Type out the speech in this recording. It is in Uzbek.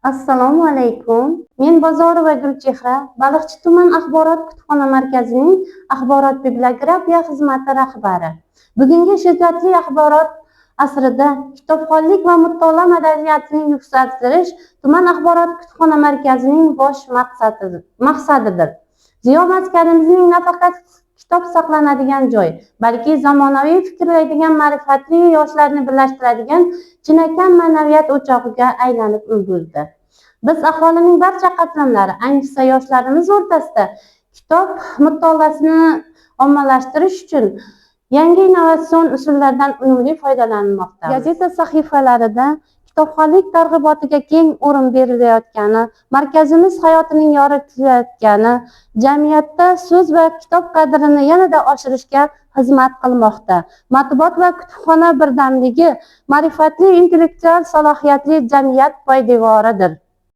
Assalomu alaykum. Men Bozorova Gulchehra, Baliqchi tuman axborot kutubxona markazining axborot bibliografiya xizmati rahbari. Bugungi shiddatli axborot asrida kitobxonlik va mutolaa madaniyatini yuksaltirish tuman axborot kutubxona markazining bosh maqsadidir. Ziyo maskanimizning nafaqat kitob saqlanadigan joy, balki zamonaviy fikrlaydigan ma'rifatli yoshlarni birlashtiradigan chinakam ma'naviyat o'chog'iga aylanib ulgurdi. Biz aholining barcha qatlamlari, ayniqsa yoshlarimiz o'rtasida kitob mutolaasini ommalashtirish uchun yangi innovatsion usullardan unumli foydalanmoqdamiz. Gazeta sahifalarida kitobxonlik targ'ibotiga keng o'rin berilayotgani, markazimiz hayotining yoritilayotgani jamiyatda so'z va kitob qadrini yanada oshirishga xizmat qilmoqda. Matbuot va kutubxona birdamligi ma'rifatli, intellektual, salohiyatli jamiyat poydevoridir.